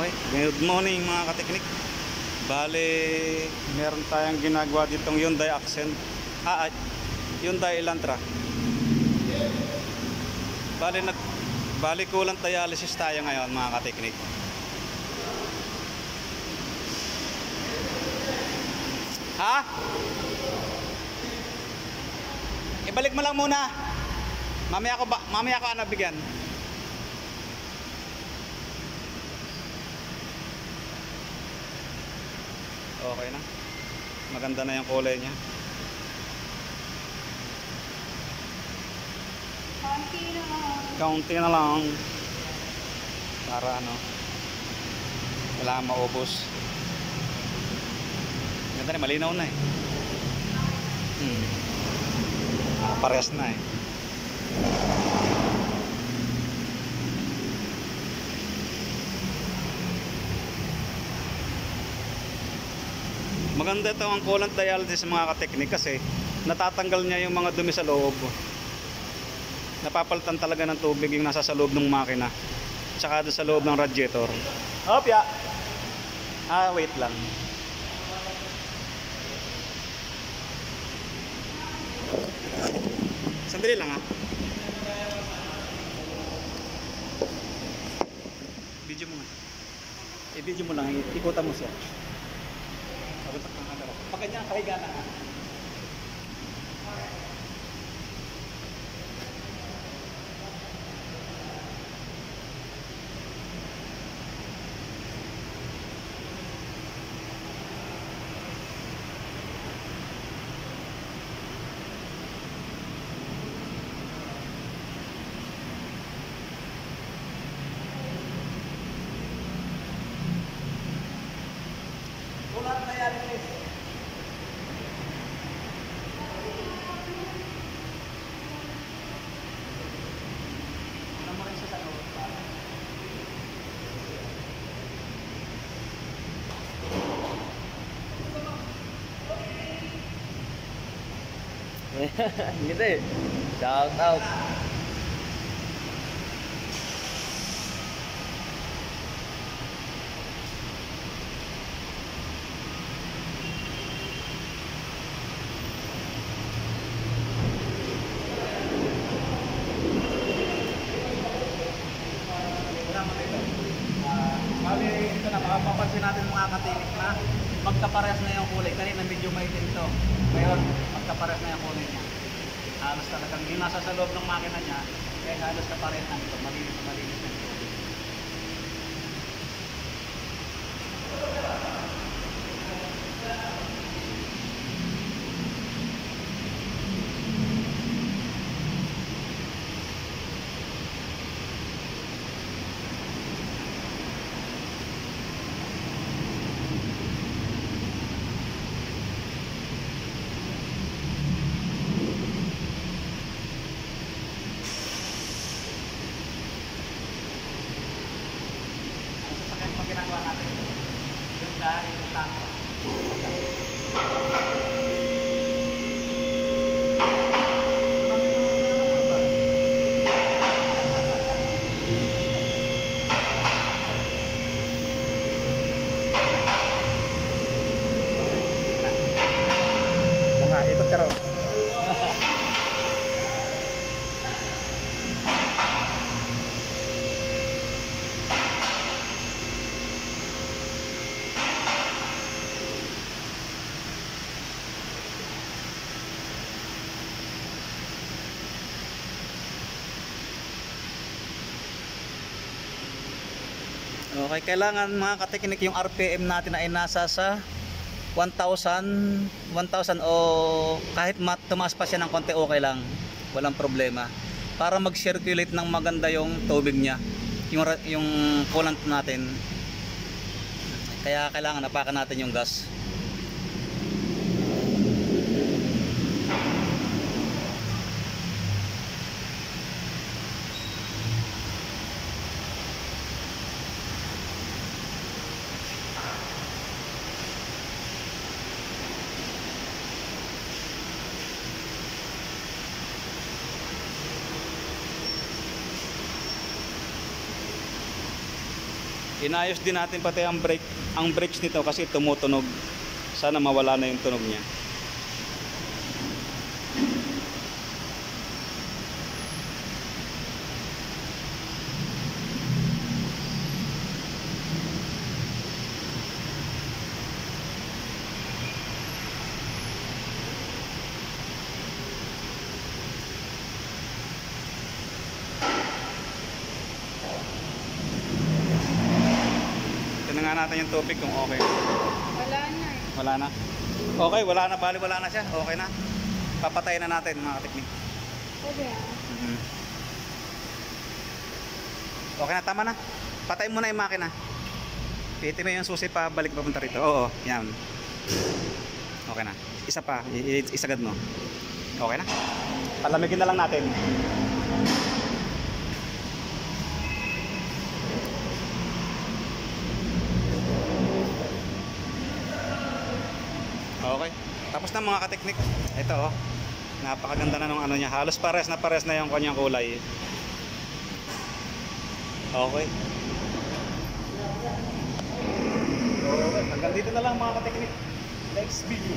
Okay, good morning mga kateknik. Bale, meron tayong ginagawa ditong Hyundai Accent. Hyundai Elantra. Bale kulang dialysis tayo ngayon mga kateknik. Ha? Ibalik mo lang muna. Mamaya ko nabigyan. Okay na. Maganda na yung kulay niya. Kaunti na lang. Para kailangan maubos. Ganda na, malinaw na eh. Parehas na eh. Maganda ito ang coolant dialysis mga kateknik kasi natatanggal niya yung mga dumi sa loob. Napapalitan talaga ng tubig yung nasa sa loob ng makina. Tsaka sa loob ng radiator. Opya! Wait lang. Sandali lang ha. Video mo nga. I-video mo lang. Ikutan mo siya. Pag ganyan, kahiga na ha. Wala na yan guys. Ano mo rin sa loob? Gitu ya? Shout out. Bali, ito na, makapapansin natin mga katinik na magkaparehas na yung kulay. Kanina medyo maitim ito. Ngayon, magkaparehas na yung kulay niya. Halos talagang yung nasa sa loob ng makina niya, kaya halos kaparehas na ito. Malinis na yung tubig. Ang ginagawa natin yung dahil yung tanko. Mga ikot ka raw. Okay, kailangan mga kateknik yung RPM natin ay nasa sa 1,000 o kahit tumaas pa siya ng konti okay lang, walang problema para mag-circulate ng maganda yung tubig niya, yung coolant natin. Kaya kailangan napakan natin yung gas. Inayos din natin pati ang brakes nito kasi tumutunog. Sana mawala na yung tunog niya. Tingnan nga natin yung topic kung okay. Wala na eh. Wala na. Okay, wala na. Bali, wala na siya. Okay na. Papatayin na natin mga kateknik. Pwede ah. Okay na, tama na. Patayin mo na yung makina. Pihitin mo yung susi pa, balik papunta rito. Oo, yan. Okay na. Isa pa, isagad mo. Okay na. Palamigin na lang natin. Okay. Tapos na mga kateknik. Ito oh. Napakaganda na nung ano niya. Halos pares na yung kanyang kulay. Okay. Okay. Hanggang dito na lang mga kateknik. Next video.